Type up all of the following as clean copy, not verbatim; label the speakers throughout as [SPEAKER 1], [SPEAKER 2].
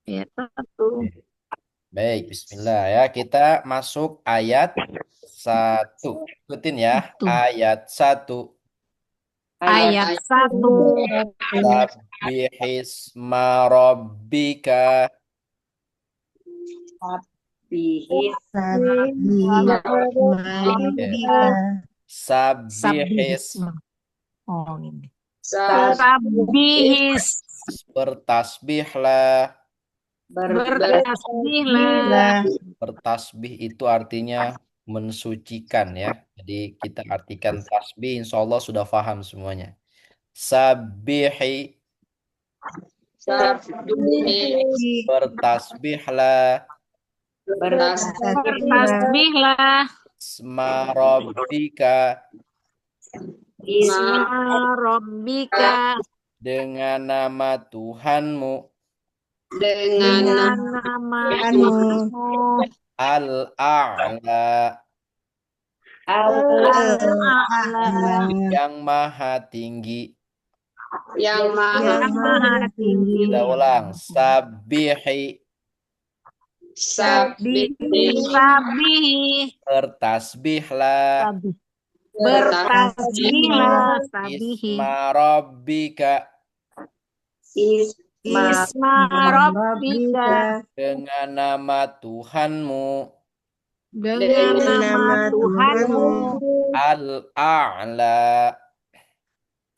[SPEAKER 1] Ayat 1.
[SPEAKER 2] Baik, bismillah ya. Kita masuk ayat 1. Ikutin ya.
[SPEAKER 1] Satu.
[SPEAKER 2] Ayat 1.
[SPEAKER 1] Ayat 1.
[SPEAKER 2] Sabbihisma rabbika.
[SPEAKER 3] Bihis
[SPEAKER 2] Ya.
[SPEAKER 3] Rabbika
[SPEAKER 2] Sabbihis
[SPEAKER 1] Sabbihisma. Oh, ini.
[SPEAKER 3] Sabbihis
[SPEAKER 1] Sabbihis.
[SPEAKER 2] bertasbihlah.
[SPEAKER 1] Bertasbihlah.
[SPEAKER 3] Bertasbihlah
[SPEAKER 2] Bertasbih itu artinya mensucikan ya. Jadi kita artikan tasbih, insya Allah sudah paham semuanya. Sabbihi
[SPEAKER 3] Sabbihis
[SPEAKER 2] bertasbihlah.
[SPEAKER 3] Bertasbihlah
[SPEAKER 1] Bertasbihlah.
[SPEAKER 2] Isma rabbika
[SPEAKER 1] Isma
[SPEAKER 3] Isma
[SPEAKER 1] Rabbika.
[SPEAKER 2] dengan nama Tuhanmu
[SPEAKER 3] dengan
[SPEAKER 1] Dengan
[SPEAKER 3] nama
[SPEAKER 1] nama
[SPEAKER 3] Tuhanmu
[SPEAKER 1] Tuhanmu.
[SPEAKER 2] Al-A'la
[SPEAKER 1] Al-A'la.
[SPEAKER 3] Al-A'la
[SPEAKER 2] yang maha tinggi.
[SPEAKER 3] yang maha
[SPEAKER 1] Yang maha tinggi.
[SPEAKER 2] Kita ulang. Sabbihi
[SPEAKER 3] Sabbihis
[SPEAKER 1] Sabihi.
[SPEAKER 2] bertasbihlah.
[SPEAKER 1] Sabih.
[SPEAKER 3] Bertasbihlah
[SPEAKER 1] Bertasbihlah. Sabihi.
[SPEAKER 2] Isma rabbika
[SPEAKER 3] Isma
[SPEAKER 1] Isma Rabbika.
[SPEAKER 3] Rabbika
[SPEAKER 2] dengan nama Tuhanmu
[SPEAKER 1] Dengan
[SPEAKER 3] dengan
[SPEAKER 1] nama
[SPEAKER 3] nama
[SPEAKER 1] Tuhanmu.
[SPEAKER 3] Tuhanmu
[SPEAKER 2] Al-A'la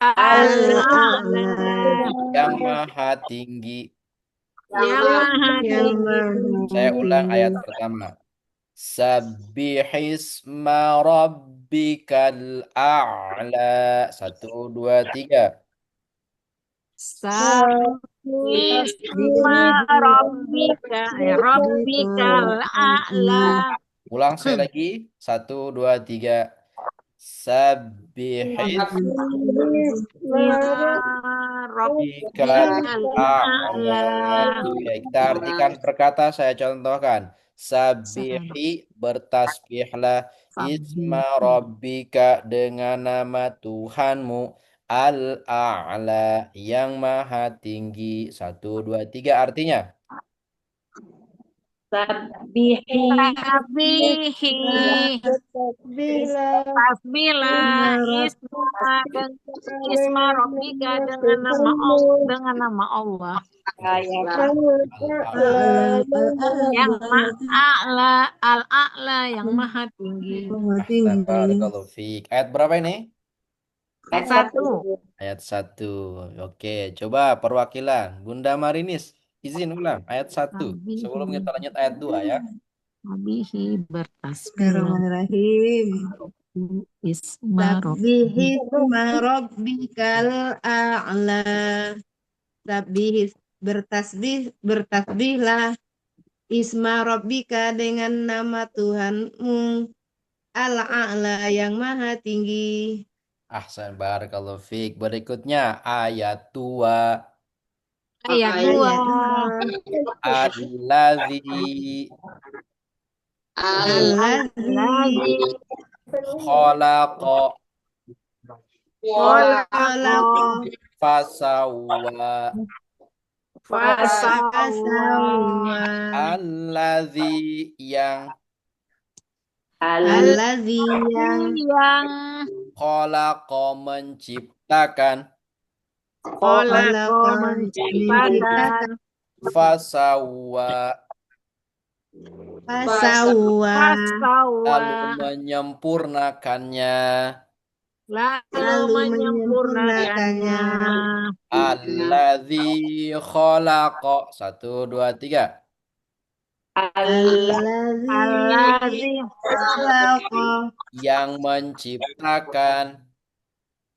[SPEAKER 1] Al-A'la.
[SPEAKER 3] Al-A'la
[SPEAKER 2] yang maha tinggi.
[SPEAKER 1] Yang maha
[SPEAKER 3] yang
[SPEAKER 1] tinggi.
[SPEAKER 3] maha
[SPEAKER 2] Saya ulang ayat
[SPEAKER 3] tinggi.
[SPEAKER 2] pertama. Sabbihisma rabbikal a'la. Satu, dua, tiga.
[SPEAKER 1] Sabbihisma Rabbika. Rabbikal A'la.
[SPEAKER 2] Ulang saya lagi. Satu, dua, tiga. Sabbihis
[SPEAKER 1] Bismillah
[SPEAKER 2] Bikal
[SPEAKER 1] Rabbikal
[SPEAKER 2] a'la.
[SPEAKER 1] A'la.
[SPEAKER 2] Ya, kita artikan perkata saya contohkan.
[SPEAKER 1] Saya
[SPEAKER 2] Sabihi bertasbihlah isma
[SPEAKER 1] Sabbihi.
[SPEAKER 2] rabbika dengan nama Tuhanmu al-a'la yang maha tinggi. Satu, dua, tiga artinya.
[SPEAKER 3] Sabbihi
[SPEAKER 1] Sabihi.
[SPEAKER 3] Tasbihlah
[SPEAKER 1] Tasbihlah Isma dan Isma Rabbika dengan nama Allah, dengan nama Allah
[SPEAKER 2] Al-a'la.
[SPEAKER 1] yang Ma'ala Al-A'la yang maha tinggi.
[SPEAKER 2] Ahsan, barakallahu fiik. Ayat berapa ini?
[SPEAKER 1] Ayat 1.
[SPEAKER 2] Ayat satu. Oke, coba perwakilan. Bunda Marinis, izin ulang. Ayat satu. Sebelum
[SPEAKER 1] Sabihi.
[SPEAKER 2] kita lanjut ayat 2 ya.
[SPEAKER 1] Sabihi bertasbihlah.
[SPEAKER 3] Bismillahirrahmanirrahim.
[SPEAKER 1] Isma
[SPEAKER 3] Sabbihi
[SPEAKER 1] Rabbika.
[SPEAKER 3] isma rabbikal a'la. Sabbihi bertasbihlah isma rabbika dengan nama Tuhanmu al-a'la yang maha tinggi.
[SPEAKER 2] Ahsan, barakallahu fiik. Berikutnya ayat 2.
[SPEAKER 1] Ayat 2.
[SPEAKER 3] Ayat
[SPEAKER 2] Alladzi
[SPEAKER 3] Alladzi
[SPEAKER 1] Alladzi
[SPEAKER 2] khalaqa
[SPEAKER 1] khalaqa
[SPEAKER 3] khalaqa
[SPEAKER 2] fasawwa.
[SPEAKER 1] fasawwa.
[SPEAKER 3] fasawwa.
[SPEAKER 2] Alladzi yang
[SPEAKER 3] Alladzi yang
[SPEAKER 1] Yang
[SPEAKER 2] khalaqa menciptakan
[SPEAKER 1] khalaqa
[SPEAKER 3] khalaqa
[SPEAKER 1] menciptakan
[SPEAKER 3] menciptakan
[SPEAKER 2] fasawwa
[SPEAKER 3] fasawwa
[SPEAKER 1] fasawwa
[SPEAKER 2] lalu menyempurnakannya.
[SPEAKER 1] lalu
[SPEAKER 3] lalu
[SPEAKER 1] menyempurnakannya.
[SPEAKER 3] menyempurnakannya.
[SPEAKER 2] Alladzi khalaqa. Satu, dua, tiga.
[SPEAKER 3] Alladzi
[SPEAKER 1] Alladzi
[SPEAKER 3] khalaqa
[SPEAKER 2] Yang menciptakan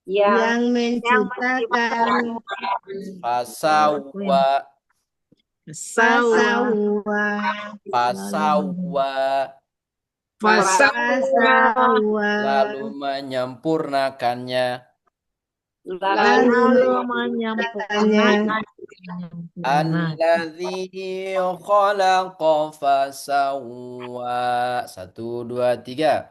[SPEAKER 3] yang
[SPEAKER 1] yang
[SPEAKER 3] menciptakan
[SPEAKER 1] menciptakan
[SPEAKER 2] fasawwa
[SPEAKER 1] fasawwa
[SPEAKER 3] fasawwa
[SPEAKER 1] lalu
[SPEAKER 2] fasawwa
[SPEAKER 1] fasawwa
[SPEAKER 3] fasawwa
[SPEAKER 2] lalu menyempurnakannya.
[SPEAKER 3] lalu
[SPEAKER 1] lalu
[SPEAKER 3] menyempurnakannya.
[SPEAKER 1] menyempurnakan.
[SPEAKER 2] Alladzi khalaqa fasawwa. Satu, dua, tiga.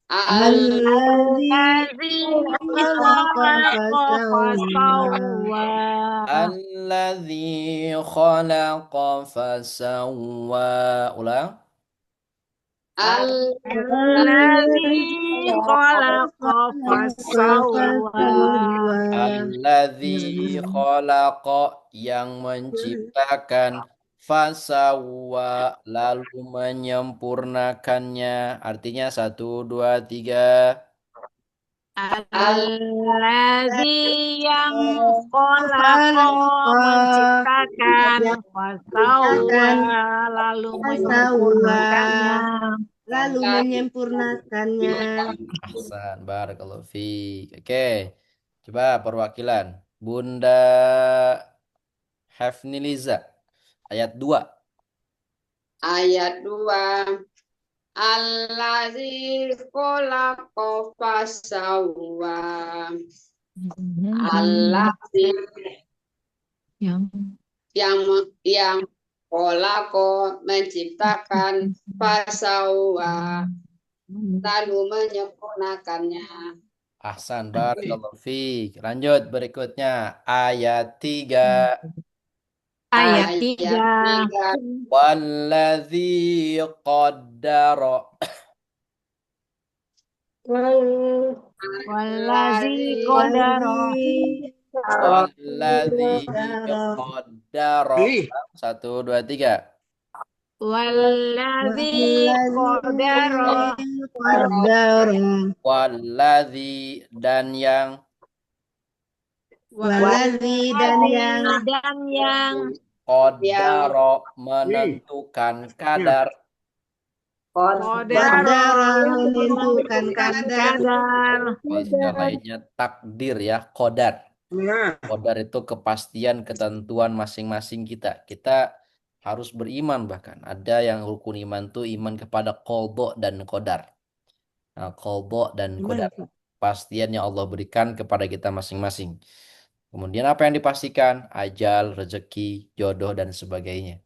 [SPEAKER 3] الذي
[SPEAKER 1] Allazi
[SPEAKER 3] خلق
[SPEAKER 1] khalaqa
[SPEAKER 3] فسوى
[SPEAKER 1] fasawwa.
[SPEAKER 2] Alladzi khalaqa fasawwa. Ulang.
[SPEAKER 1] Allazi khalaqa fasawwa.
[SPEAKER 3] فسوى
[SPEAKER 2] Alladzi khalaqa yang menciptakan fasawwa lalu menyempurnakannya. Artinya satu, dua, tiga.
[SPEAKER 1] Allazi yang khalaqa
[SPEAKER 3] خلق
[SPEAKER 1] menciptakan
[SPEAKER 3] yang
[SPEAKER 1] fasawwa
[SPEAKER 3] menciptakan
[SPEAKER 1] lalu
[SPEAKER 3] fasawwa
[SPEAKER 1] menyempurnakannya.
[SPEAKER 3] lalu menyempurnakannya.
[SPEAKER 2] Ahsan, barakallahu fiik. Oke. Coba perwakilan Bunda Hafniliza ayat 2.
[SPEAKER 4] Ayat 2. Allazi khalaqa fasawwa. Allazi
[SPEAKER 1] Yang
[SPEAKER 4] yang khalaqa menciptakan fasawwa lalu menyempurnakannya.
[SPEAKER 2] Ahsan, barakallahu fiik. Lanjut berikutnya ayat 3.
[SPEAKER 1] ayat
[SPEAKER 4] Ayat
[SPEAKER 1] 3.
[SPEAKER 4] 3.
[SPEAKER 2] Walladzi qaddara.
[SPEAKER 1] Wallazi
[SPEAKER 4] Allazi
[SPEAKER 1] qadara.
[SPEAKER 2] Walladzi qaddara. Satu, dua, tiga.
[SPEAKER 1] Wallazi qadara.
[SPEAKER 2] Walladzi dan yang
[SPEAKER 3] Waladzi dan yang
[SPEAKER 2] qaddara menentukan kadar.
[SPEAKER 1] Qadara
[SPEAKER 3] menentukan kadar.
[SPEAKER 2] Istilah lainnya takdir ya, qadar. Qadar itu kepastian ketentuan masing-masing kita. Kita harus beriman bahkan. Ada yang rukun iman tuh iman kepada qadha dan qadar. Nah, qadha dan qadar. Pastian yang Allah berikan kepada kita masing-masing. Kemudian apa yang dipastikan? Ajal, rezeki, jodoh dan sebagainya.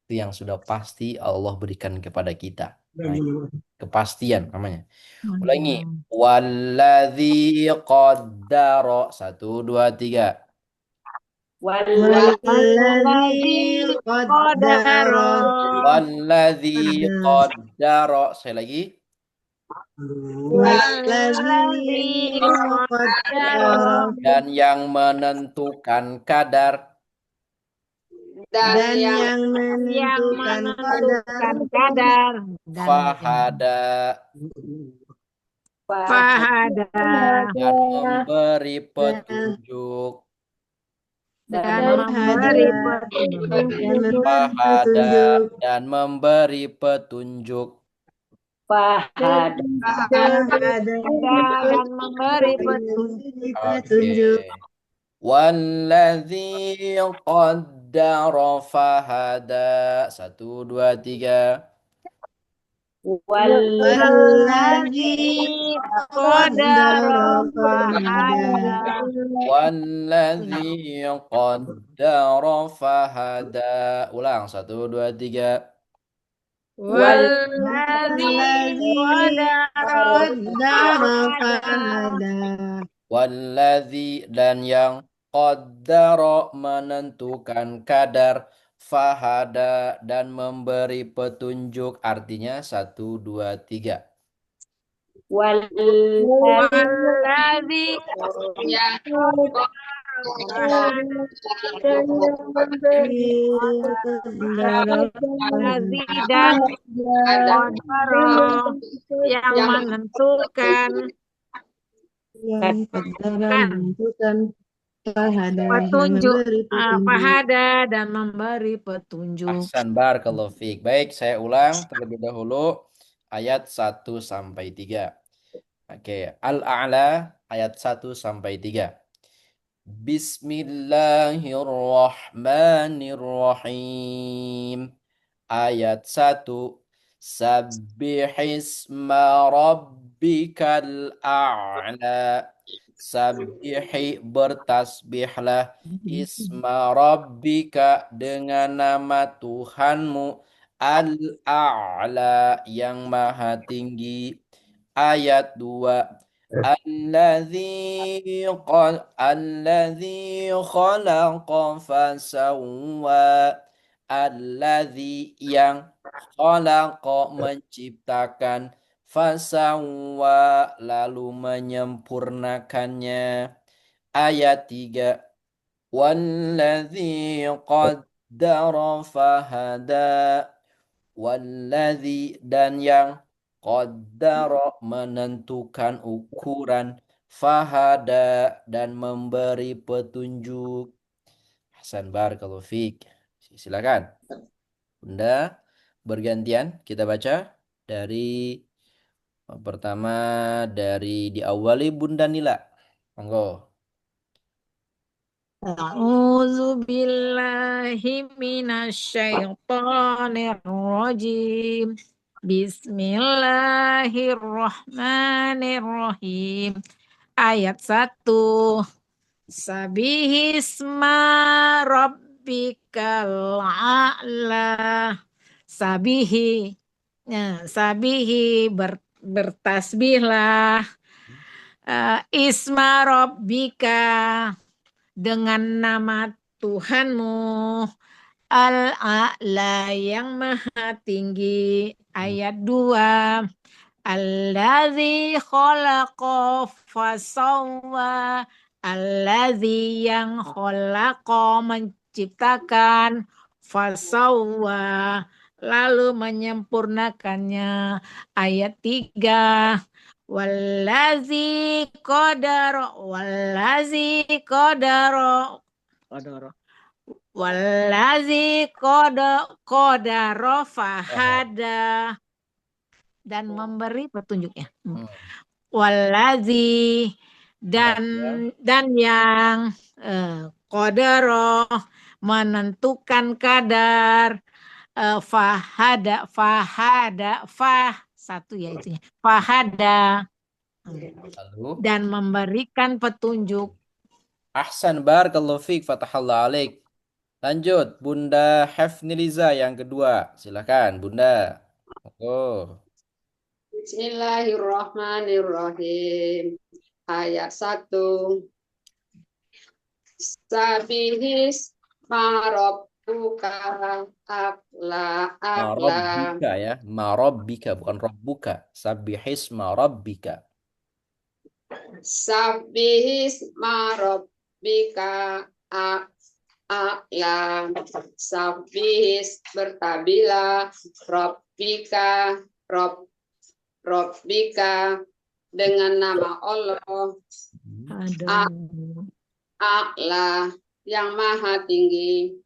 [SPEAKER 2] Itu yang sudah pasti Allah berikan kepada kita. Nah, kepastian namanya. Ulangi. Walladzi qaddara. Satu, dua, tiga.
[SPEAKER 3] Waladzi qaddara.
[SPEAKER 2] Walladzi qaddara. Saya lagi.
[SPEAKER 3] Waladzi qaddara.
[SPEAKER 2] Dan yang menentukan kadar.
[SPEAKER 3] Dan yang menentukan kadar.
[SPEAKER 2] Fahada.
[SPEAKER 1] Fahada
[SPEAKER 2] Dan memberi petunjuk. Fahada dan memberi petunjuk.
[SPEAKER 1] dan memberi petunjuk.
[SPEAKER 2] Oke. Walladzi qaddara fahada. Satu, dua, tiga.
[SPEAKER 3] Waladzi qaddara fahada.
[SPEAKER 2] Walladzi qaddara fahada. Ulang. Satu, dua, tiga.
[SPEAKER 1] Wallazi
[SPEAKER 3] qaddara fahada.
[SPEAKER 2] Walladzi dan yang qaddara menentukan kadar. Fahada dan memberi petunjuk. Artinya satu, dua, tiga.
[SPEAKER 1] Wallazi dan qadara yang menentukan petunjuk. Fahada dan memberi petunjuk.
[SPEAKER 2] Ahsan, barakallahu fiik. Baik, saya ulang terlebih dahulu ayat 1 sampai 3. Oke, Al-A'la ayat 1 sampai 3. Bismillahirrahmanirrahim. Ayat 1. Sabbihisma rabbikal a'la. Sabbihi bertasbihlah isma rabbika dengan nama Tuhanmu al-a'la yang maha tinggi. Ayat 2. Alladzi khalaqa fasawwa. Alladzi yang khalaqa menciptakan, fasawwa lalu menyempurnakannya. Ayat 3. Walladzi qaddara fahada. Walladzi dan yang qaddara menentukan ukuran, fahada dan memberi petunjuk. Hasan, barakallahu fiik. Silakan. Bunda, bergantian kita baca dari pertama dari diawali Bunda Nila. Monggo.
[SPEAKER 1] A'udzu billahi minasyaitonir rajim. Bismillahirrahmanirrahim. Ayat 1. Sabihisma rabbikal a'la. Sabihi. Nah, sabihi bertasbihlah. Isma rabbika dengan nama Tuhanmu, Al-A'la yang maha tinggi. Ayat 2. Alladzi khalaqa fasawwa. Alladzi yang khalaqa menciptakan, fasawwa lalu menyempurnakannya. Ayat 3. Wallazi qadara. Wallazi qadara. Wallazi qadara fahada dan memberi petunjuknya. Wallazi dan yang qadara menentukan kadar, fahada satu ya itunya, fahada
[SPEAKER 2] Lalu
[SPEAKER 1] dan memberikan petunjuk.
[SPEAKER 2] Ahsan, barakallahu fiik, fatahallah alaik. Lanjut, Bunda Hefniliza yang kedua. Silakan, Bunda. Oh.
[SPEAKER 4] Bismillahirrahmanirrahim. Ayat 1. Sabihis marabbuka akla.
[SPEAKER 2] Marabbika ya, marabbika bukan rabbuka. Sabihis marabbika.
[SPEAKER 4] Sabihis marabbika a'la. Sabihis bertabilah rabbika Rabbika dengan nama Allah A'la yang maha tinggi.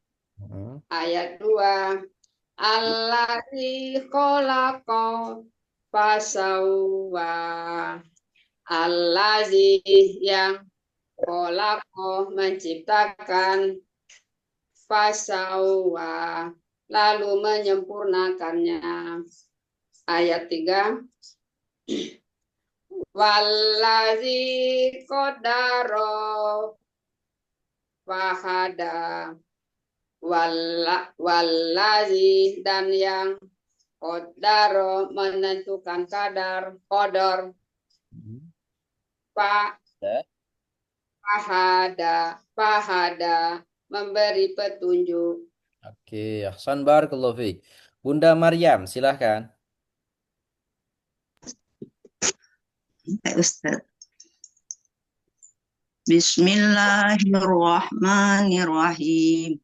[SPEAKER 4] Ayat 2. Allazi khalaqa fasawwa. Allazi yang khalaqa menciptakan, fasawwa lalu menyempurnakannya. Ayat 3. Wallazi qaddara fahada. Wallazi dan yang qaddara menentukan kadar, qadar. Fahada memberi petunjuk.
[SPEAKER 2] Oke, ahsan, barakallahu fiik. Bunda Maryam, silahkan.
[SPEAKER 5] Ustaz. Bismillahirrahmanirrahim.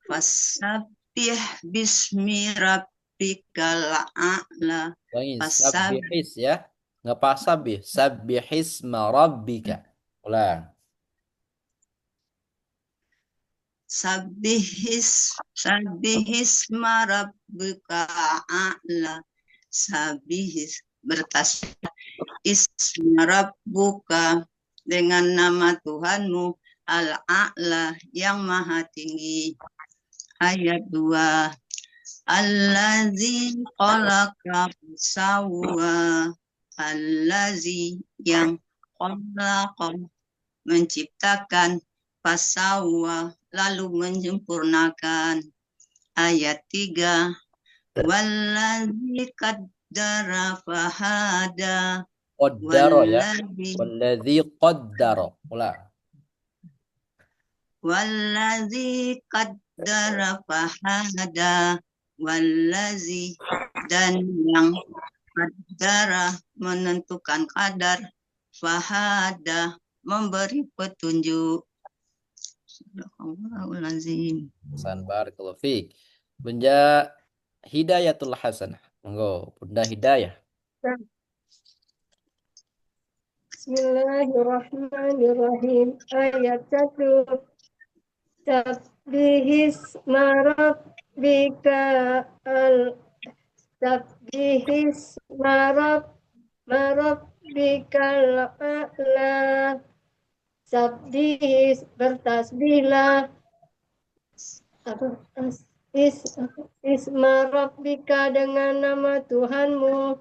[SPEAKER 5] Fasabbih bismi rabbikal a'la.
[SPEAKER 2] Sabbihis ya. Nggak pas sabih. Sabbihis rabbika. Ulang.
[SPEAKER 5] Sabbihis rabbika a'la. Sabbihis bertasbih isma rabbuka dengan nama Tuhanmu al-a'la yang maha tinggi. Ayat 2. Allazi khalaqa fasawwa. Allazi yang khalaqa menciptakan, fasawwa lalu menyempurnakan. Ayat 3. Wallazi qaddara fahada.
[SPEAKER 2] Qaddaro ya.
[SPEAKER 5] Walladzi
[SPEAKER 2] Walladzi qaddaro. Ulang.
[SPEAKER 5] Walladzi qaddara fahada. Walladzi dan yang qaddara menentukan kadar, fahada memberi petunjuk. Sadaqallahul azim.
[SPEAKER 2] Hasan barakallahu fiik. Bunda Hidayatul Hasanah. Monggo, Bunda Hidayah.
[SPEAKER 3] Bismillahirrahmanirrahim. Ayat 1. Sabbihisma rabbika Sabbihisma rabbikal a'la. Sabdihis bertasbihlah isma rabbika dengan nama Tuhanmu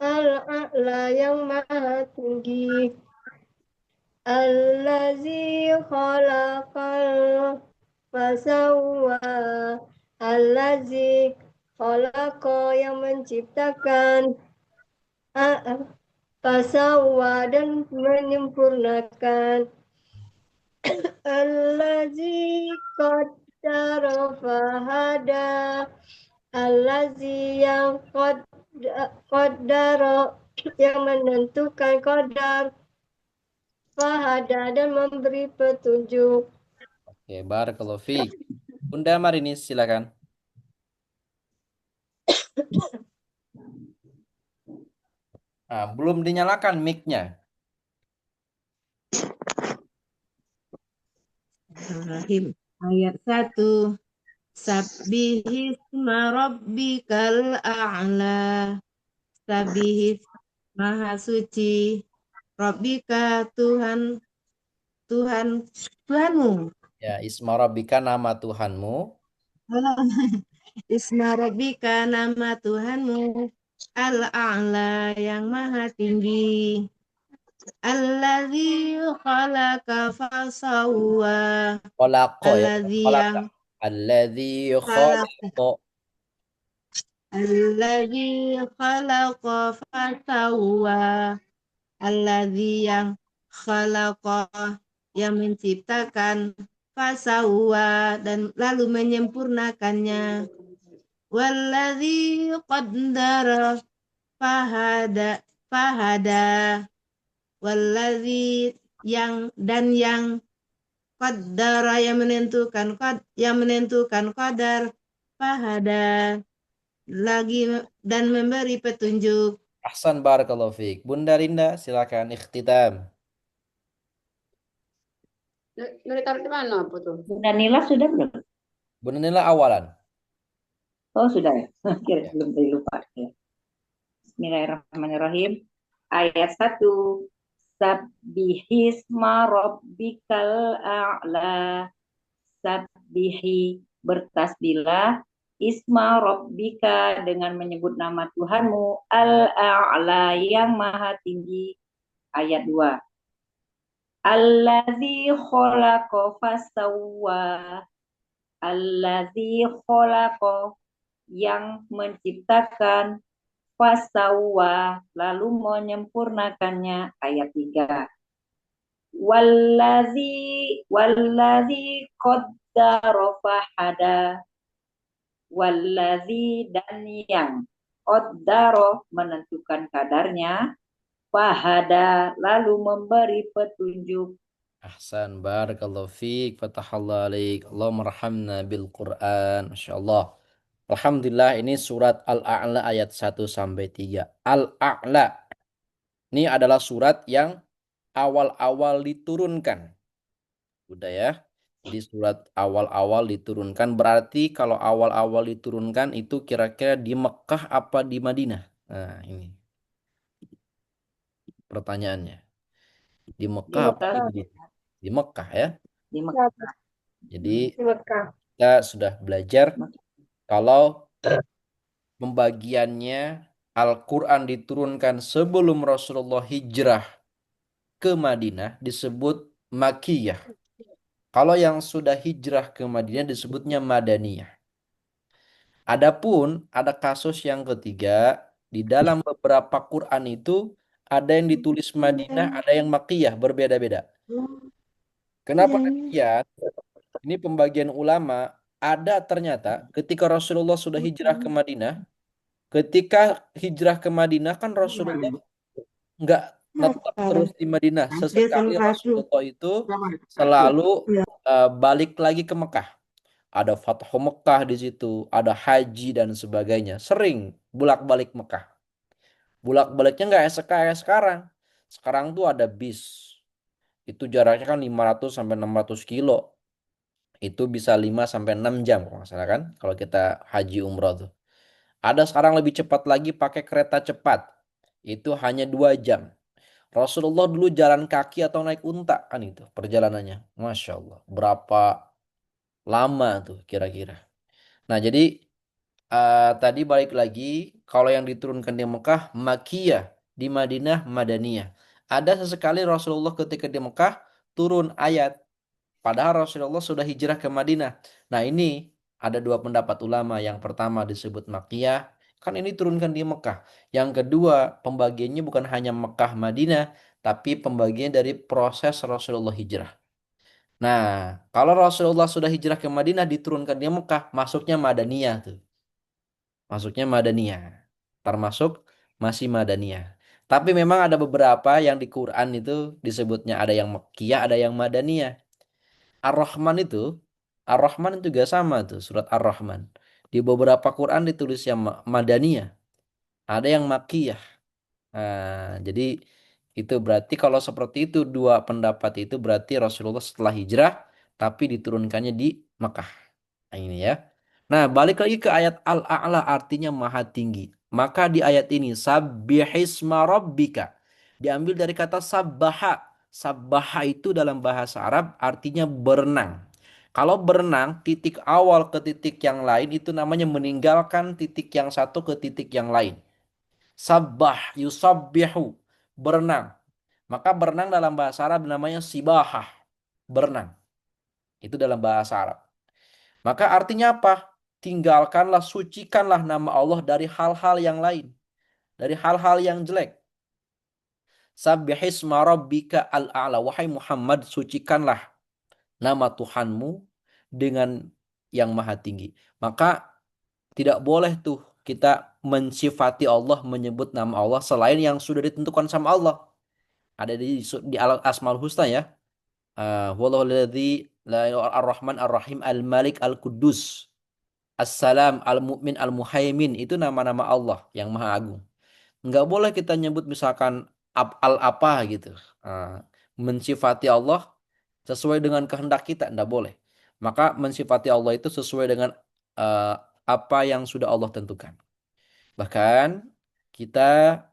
[SPEAKER 3] al-a'la yang maha tinggi. Allazi khalaqal fasawwa. Allazi khalaqa yang menciptakan, fasawwa dan menyempurnakan. Allazi qaddara fahada. Allazi yang qaddara yang menentukan qadar, fahada dan memberi petunjuk.
[SPEAKER 2] Oke, barakallahu fiik. Bunda Marini silakan. Belum dinyalakan mic-nya.
[SPEAKER 3] Bismillahirrahmanirrahim. Ayat 1. Sabbihisma rabbikal a'la. Sabihis maha suci. Rabbika Tuhanmu.
[SPEAKER 2] Ya, Isma Rabbika nama Tuhanmu.
[SPEAKER 3] Isma rabbika nama Tuhanmu al-a'la yang maha tinggi. Allazi khalaqa fasawwa.
[SPEAKER 2] Khalaqa ya.
[SPEAKER 3] Allazi
[SPEAKER 2] Khalaqa.
[SPEAKER 3] yang
[SPEAKER 2] Alladzi khalaqa.
[SPEAKER 3] Allazi khalaqa fasawwa. Allazi yang khalaqa yang menciptakan, fasawwa dan lalu menyempurnakannya. Wallazi qaddara fahada. Wallazi yang qaddara yang menentukan qadar, fahada lagi dan memberi petunjuk.
[SPEAKER 2] Ahsan barakallahu fiik. Bunda Rinda silakan ikhtitam.
[SPEAKER 4] Ditaruh di mana apa tuh?
[SPEAKER 1] Bunda Nila sudah belum?
[SPEAKER 2] Bunda Nila awalan.
[SPEAKER 1] Oh sudah ya. Kira
[SPEAKER 2] Ya.
[SPEAKER 1] belum tadi lupa. Ya. Bismillahirrahmanirrahim. Ayat 1. Sabbihisma rabbikal a'la. Sabbihi bertasbihlah isma rabbika dengan menyebut nama Tuhanmu al-a'la yang maha tinggi. Ayat 2. Allazi khalaqa fasawwa. Allazi khalaqa yang menciptakan, fasawwa lalu menyempurnakannya. Ayat 3. Wallazi qaddara fahada. Wallazi dan yang qaddara menentukan kadarnya, fahada lalu memberi petunjuk.
[SPEAKER 2] Ahsan barakallahu fiik. Fatahallahu alaik. Allahumma rahamna bil Quran. Masyaallah. Alhamdulillah, ini surat Al-A'la ayat 1 sampai 3. Al-A'la. Ini adalah surat yang awal-awal diturunkan. Udah ya. Jadi surat awal-awal diturunkan, berarti kalau awal-awal diturunkan itu kira-kira di Mekah apa di Madinah? Nah, ini pertanyaannya. Di Mekah apa di Madinah? Di Mekah ya.
[SPEAKER 1] Di Mekah.
[SPEAKER 2] Jadi
[SPEAKER 3] Mekah.
[SPEAKER 2] kita sudah belajar kalau pembagiannya Al-Quran diturunkan sebelum Rasulullah hijrah ke Madinah disebut Makkiyah. Kalau yang sudah hijrah ke Madinah disebutnya Madaniyah. Adapun ada kasus yang ketiga, Di dalam beberapa Quran itu ada yang ditulis Madinah, ada yang Makkiyah, berbeda-beda. Kenapa demikian? Ini pembagian ulama, ada ternyata ketika Rasulullah sudah hijrah ke Madinah, ketika hijrah ke Madinah kan Rasulullah nggak netap terus di Madinah. Sesekali Rasulullah itu selalu balik lagi ke Mekah. Ada Fathu Mekah di situ, ada haji dan sebagainya. Sering bolak-balik Mekah. Bolak-baliknya nggak kayak sekarang. Sekarang tuh ada bis. Itu jaraknya kan 500 sampai 600 kilo. Itu bisa 5 sampai 6 jam kalau nggak salah kan. Kalau kita haji umroh tuh. Ada sekarang lebih cepat lagi pakai kereta cepat. Itu hanya 2 jam. Rasulullah dulu jalan kaki atau naik unta kan itu perjalanannya. Masya Allah. Berapa lama tuh kira-kira. Nah jadi tadi balik lagi, kalau yang diturunkan di Mekah, Makkiyah, di Madinah, Madaniyah. Ada sesekali Rasulullah ketika di Mekah turun ayat, padahal Rasulullah sudah hijrah ke Madinah. Nah ini ada dua pendapat ulama. Yang pertama disebut Makkiyah, kan ini turunkan di Mekah. Yang kedua, pembagiannya bukan hanya Mekah, Madinah, tapi pembagian dari proses Rasulullah hijrah. Nah, kalau Rasulullah sudah hijrah ke Madinah diturunkan di Mekah, masuknya Madaniyah tuh. Masuknya Madaniyah. Termasuk masih Madaniyah. Tapi memang ada beberapa yang di Quran itu disebutnya ada yang Makkiyah, ada yang Madaniyah. Ar-Rahman itu, Ar-Rahman juga sama tuh, surat Ar-Rahman. Di beberapa Quran ditulis yang Madaniyah, ada yang Makkiyah. Nah, jadi itu berarti kalau seperti itu dua pendapat itu berarti Rasulullah setelah hijrah tapi diturunkannya di Mekah. Nah, ini ya. Nah, balik lagi ke ayat Al-A'la artinya maha tinggi. Maka di ayat ini sabbihisma rabbika diambil dari kata sabbaha. Sabbaha itu dalam bahasa Arab artinya berenang. Kalau berenang, titik awal ke titik yang lain itu namanya meninggalkan titik yang satu ke titik yang lain. Sabbah, yusabbihu, berenang. Maka berenang dalam bahasa Arab namanya sibahah, berenang. Itu dalam bahasa Arab. Maka artinya apa? Tinggalkanlah, sucikanlah nama Allah dari hal-hal yang lain. Dari hal-hal yang jelek. Sabbihisma rabbika al-a'la. Wahai Muhammad, sucikanlah nama Tuhanmu dengan yang maha tinggi. Maka tidak boleh tuh kita mensifati Allah, menyebut nama Allah selain yang sudah ditentukan sama Allah. Ada di Asmaul Husna ya. Wallahu alladzi la ar-Rahman ar-Rahim al-Malik al-Quddus. Assalam, Al-Mu'min, Al-Muhaimin. Itu nama-nama Allah yang Maha Agung. Nggak boleh kita nyebut misalkan al-apa gitu. Ah, mensifati Allah sesuai dengan kehendak kita. Nggak boleh. Maka mensifati Allah itu sesuai dengan ah, apa yang sudah Allah tentukan. Bahkan kita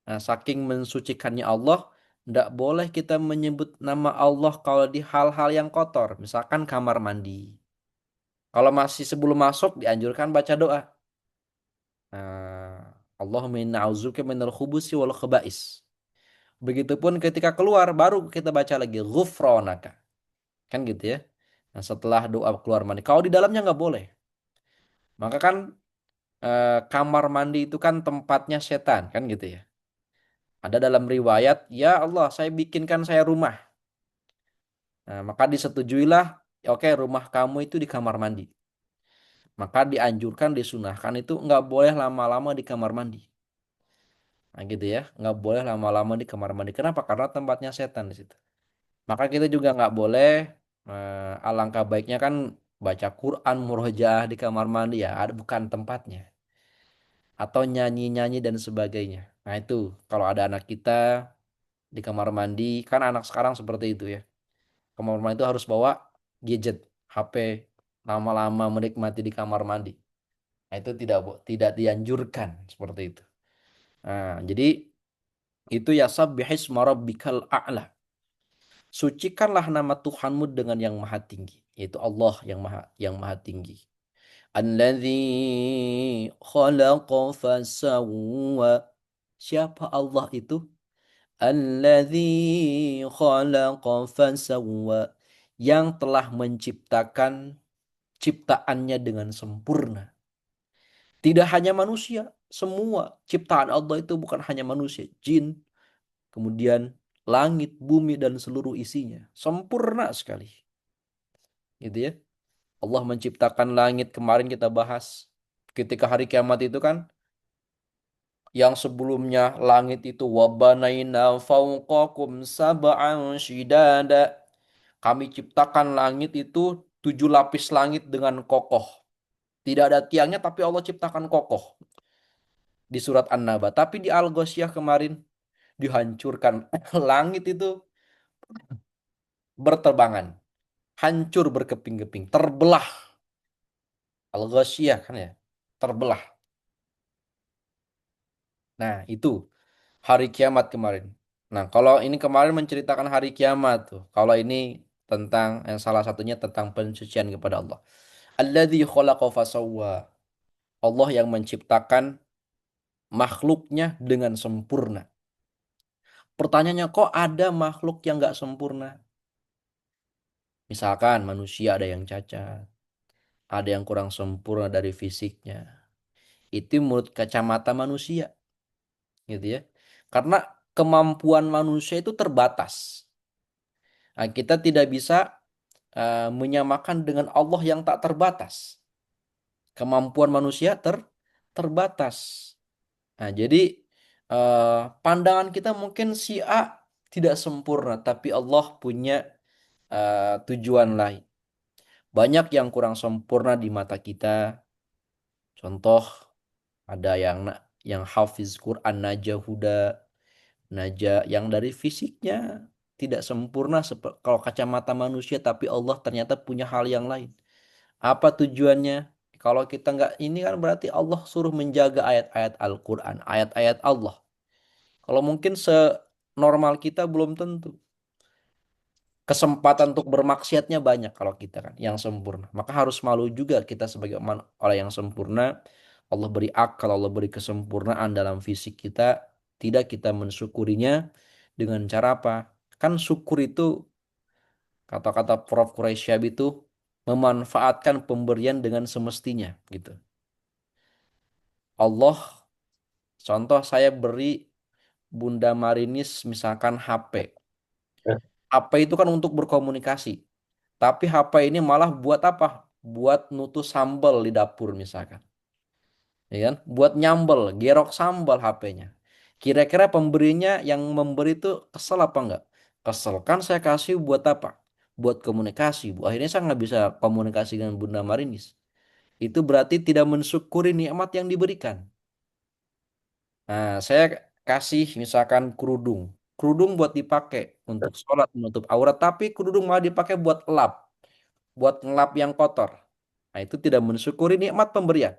[SPEAKER 2] saking mensucikannya Allah, nggak boleh kita menyebut nama Allah kalau di hal-hal yang kotor. Misalkan kamar mandi. Kalau masih sebelum masuk dianjurkan baca doa. Allahumma inna a'udzubika minal khubusi wal khaba'is. Begitupun ketika keluar baru kita baca lagi ghufranaka. Kan gitu ya. Nah, setelah doa keluar mandi. Kalau di dalamnya nggak boleh. Maka kan kamar mandi itu kan tempatnya setan kan gitu ya. Ada dalam riwayat, ya Allah, saya bikinkan saya rumah. Nah, maka disetujuilah, oke, rumah kamu itu di kamar mandi. Maka dianjurkan, disunahkan itu nggak boleh lama-lama di kamar mandi. Nah gitu ya, nggak boleh lama-lama di kamar mandi. Kenapa? Karena tempatnya setan di situ. Maka kita juga nggak boleh, alangkah baiknya kan baca Quran murojaah di kamar mandi ya, ada bukan tempatnya. Atau nyanyi-nyanyi dan sebagainya. Nah itu, kalau ada anak kita di kamar mandi, kan anak sekarang seperti itu ya. Kamar mandi itu harus bawa gadget, HP, lama-lama menikmati di kamar mandi. Nah itu tidak dianjurkan seperti itu. Nah, jadi itu ya sabbihisma rabbikal a'la. Sucikanlah nama Tuhanmu dengan yang maha tinggi, yaitu Allah yang maha tinggi. Alladzi khalaqa fasawwa. Siapa Allah itu? Alladzi khalaqa fasawwa. Yang telah menciptakan ciptaannya dengan sempurna. Tidak hanya manusia, semua ciptaan Allah itu bukan hanya manusia, jin, kemudian langit, bumi, dan seluruh isinya. Sempurna sekali. Gitu ya. Allah menciptakan langit, kemarin kita bahas. Ketika hari kiamat itu kan, yang sebelumnya langit itu wabanaina fauqakum sab'an shidada. Kami ciptakan langit itu 7 lapis langit dengan kokoh. Tidak ada tiangnya tapi Allah ciptakan kokoh di surat An-Naba. Tapi di Al-Ghasyiyah kemarin dihancurkan. Langit itu berterbangan, hancur berkeping-keping, terbelah. Al-Ghasyiyah kan ya, terbelah. Nah, itu hari kiamat kemarin. Nah, kalau ini kemarin menceritakan hari kiamat tuh. Kalau ini tentang yang salah satunya tentang pensucian kepada Allah. Alladzi khalaqa fasawwa. Allah yang menciptakan makhluknya dengan sempurna. Pertanyaannya, kok ada makhluk yang nggak sempurna? Misalkan manusia ada yang cacat, ada yang kurang sempurna dari fisiknya. Itu menurut kacamata manusia, gitu ya. Karena kemampuan manusia itu terbatas. Nah, kita tidak bisa menyamakan dengan Allah yang tak terbatas. Kemampuan manusia terbatas. Nah, jadi pandangan kita mungkin si A tidak sempurna, tapi Allah punya tujuan lain. Banyak yang kurang sempurna di mata kita. Contoh, ada yang hafiz Quran Najah Huda, Najah yang dari fisiknya tidak sempurna kalau kacamata manusia, tapi Allah ternyata punya hal yang lain. Apa tujuannya? Kalau kita nggak ini kan berarti Allah suruh menjaga ayat-ayat Al-Quran, ayat-ayat Allah. Kalau mungkin senormal kita belum tentu. Kesempatan untuk bermaksiatnya banyak kalau kita kan yang sempurna. Maka harus malu juga kita sebagai orang yang sempurna. Allah beri akal, Allah beri kesempurnaan dalam fisik kita. Tidak kita mensyukurinya dengan cara apa? Kan syukur itu, kata-kata Prof. Quraisyab itu, memanfaatkan pemberian dengan semestinya gitu. Allah, contoh saya beri Bunda Marinis misalkan HP. HP itu kan untuk berkomunikasi. Tapi HP ini malah buat apa? Buat nutus sambal di dapur misalkan. Ya kan? Buat nyambel, gerok sambal HP-nya. Kira-kira pemberinya yang memberi itu kesel apa enggak? Kesel. Kan saya kasih buat apa? Buat komunikasi. Akhirnya saya nggak bisa komunikasi dengan Bunda Marinis. Itu berarti tidak mensyukuri nikmat yang diberikan. Nah, saya kasih misalkan kerudung. Kerudung buat dipakai untuk sholat, menutup aurat. Tapi kerudung malah dipakai buat lap. Buat ngelap yang kotor. Nah, itu tidak mensyukuri nikmat pemberian.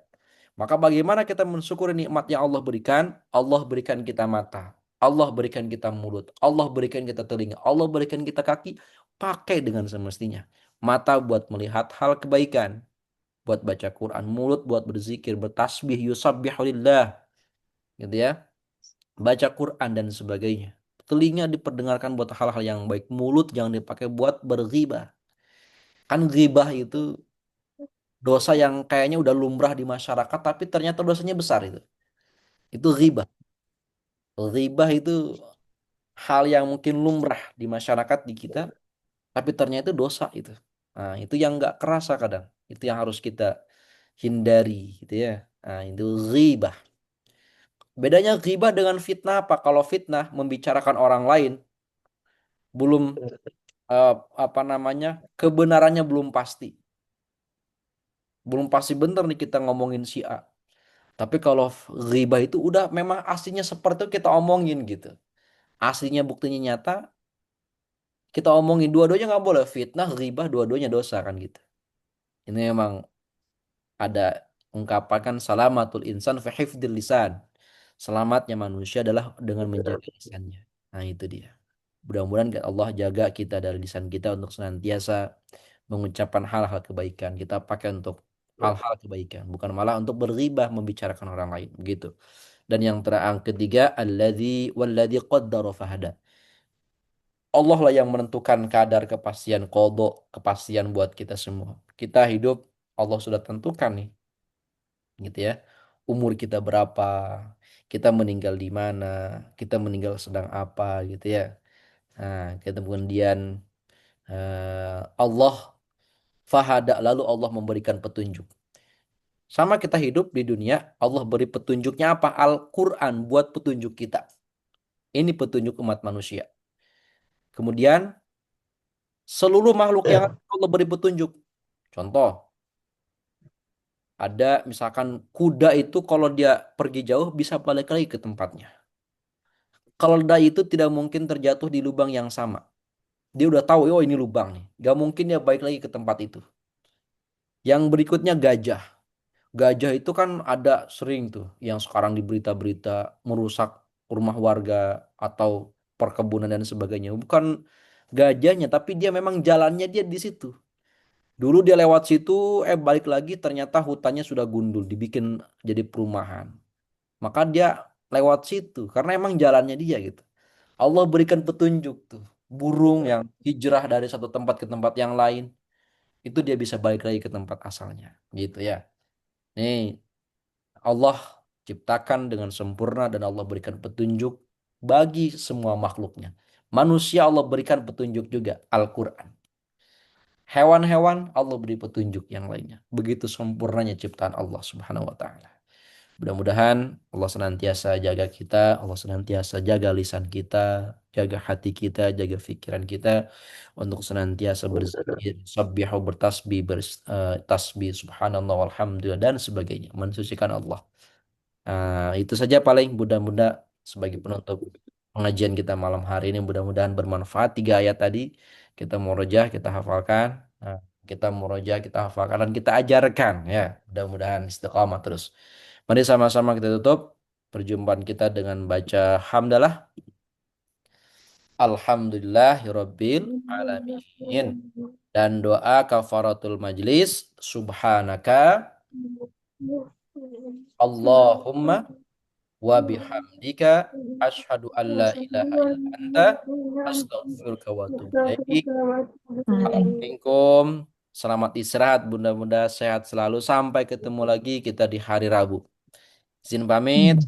[SPEAKER 2] Maka bagaimana kita mensyukuri nikmat yang Allah berikan? Allah berikan kita mata. Allah berikan kita mulut. Allah berikan kita telinga. Allah berikan kita kaki. Pakai dengan semestinya. Mata buat melihat hal kebaikan. Buat baca Quran. Mulut buat berzikir, bertasbih, yusabbihulillah. Gitu ya. Baca Quran dan sebagainya. Telinga diperdengarkan buat hal-hal yang baik. Mulut jangan dipakai buat berghibah. Kan ghibah itu dosa yang kayaknya udah lumrah di masyarakat, tapi ternyata dosanya besar itu. Itu ghibah. Ghibah itu hal yang mungkin lumrah di masyarakat di kita, tapi ternyata itu dosa itu. Nah, itu yang nggak kerasa kadang. Itu yang harus kita hindari, gitu ya. Nah, itu ghibah. Bedanya ghibah dengan fitnah apa? Kalau fitnah membicarakan orang lain, belum eh, apa namanya, kebenarannya belum pasti. Belum pasti bener nih kita ngomongin si A. Tapi kalau ghibah itu udah memang aslinya seperti itu kita omongin gitu. Aslinya buktinya nyata, kita omongin dua-duanya nggak boleh. Fitnah, ghibah, dua-duanya dosa kan gitu. Ini memang ada ungkapan kan salamatul insan fi hifdzil lisan. Selamatnya manusia adalah dengan menjaga lisannya. Nah itu dia. Mudah-mudahan Allah jaga kita dari lisan kita untuk senantiasa mengucapkan hal-hal kebaikan. Kita pakai untuk hal-hal kebaikan, bukan malah untuk berghibah membicarakan orang lain, begitu. Dan yang ketiga, walladzi qaddara fahada. Allah lah yang menentukan kadar kepastian qada, kepastian buat kita semua. Kita hidup Allah sudah tentukan nih, gitu ya. umur kita berapa, kita meninggal di mana, kita meninggal sedang apa gitu ya. Nah, kemudian Allah fahada, lalu Allah memberikan petunjuk. Sama kita hidup di dunia, Allah beri petunjuknya apa? Al-Quran buat petunjuk kita. Ini petunjuk umat manusia. Kemudian seluruh makhluk yang ada, Allah beri petunjuk. Contoh, ada misalkan kuda itu kalau dia pergi jauh bisa balik lagi ke tempatnya. Keledai itu tidak mungkin terjatuh di lubang yang sama. Dia udah tahu, oh ini lubang nih. Gak mungkin dia balik lagi ke tempat itu. Yang berikutnya gajah. Gajah itu kan ada sering tuh yang sekarang di berita-berita merusak rumah warga atau perkebunan dan sebagainya. Bukan gajahnya, tapi dia memang jalannya dia di situ. Dulu dia lewat situ, balik lagi ternyata hutannya sudah gundul, dibikin jadi perumahan. Maka dia lewat situ karena emang jalannya dia gitu. Allah berikan petunjuk tuh. Burung yang hijrah dari satu tempat ke tempat yang lain, itu dia bisa balik lagi ke tempat asalnya. Gitu ya. Nih, Allah ciptakan dengan sempurna dan Allah berikan petunjuk bagi semua makhluknya. Manusia Allah berikan petunjuk juga, Al-Quran. Hewan-hewan Allah beri petunjuk yang lainnya. Begitu sempurnanya ciptaan Allah Subhanahu wa taala. Mudah-mudahan Allah senantiasa jaga kita, Allah senantiasa jaga lisan kita, jaga hati kita, jaga pikiran kita untuk senantiasa berzikir, sabbihu, bertasbih, tasbih, subhanallah, walhamdulillah dan sebagainya, mensucikan Allah. Itu saja paling mudah-mudah sebagai penutup pengajian kita malam hari ini. Mudah-mudahan bermanfaat 3 ayat tadi. Kita murojaah, kita hafalkan. Nah, kita murojaah, kita hafalkan dan kita ajarkan ya. Mudah-mudahan istiqamah terus. Mari sama-sama kita tutup perjumpaan kita dengan baca hamdalah. Alhamdulillahirabbil alamin. Dan doa kafaratul majlis. Subhanaka Allahumma wa bihamdika asyhadu an la ilaha illa anta astaghfiruka wa atubu ilaik. Assalamualaikum. Selamat istirahat, bunda-bunda sehat selalu. Sampai ketemu lagi kita di hari Rabu. Izin pamit.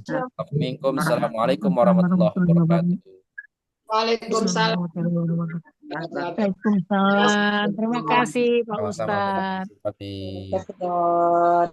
[SPEAKER 2] Assalamualaikum warahmatullahi wabarakatuh.
[SPEAKER 4] Waalaikumsalam.
[SPEAKER 1] Waalaikumsalam. Terima kasih Pak
[SPEAKER 2] Sama-sama,
[SPEAKER 1] Ustadz.
[SPEAKER 2] Pak Bupati.
[SPEAKER 4] Betul.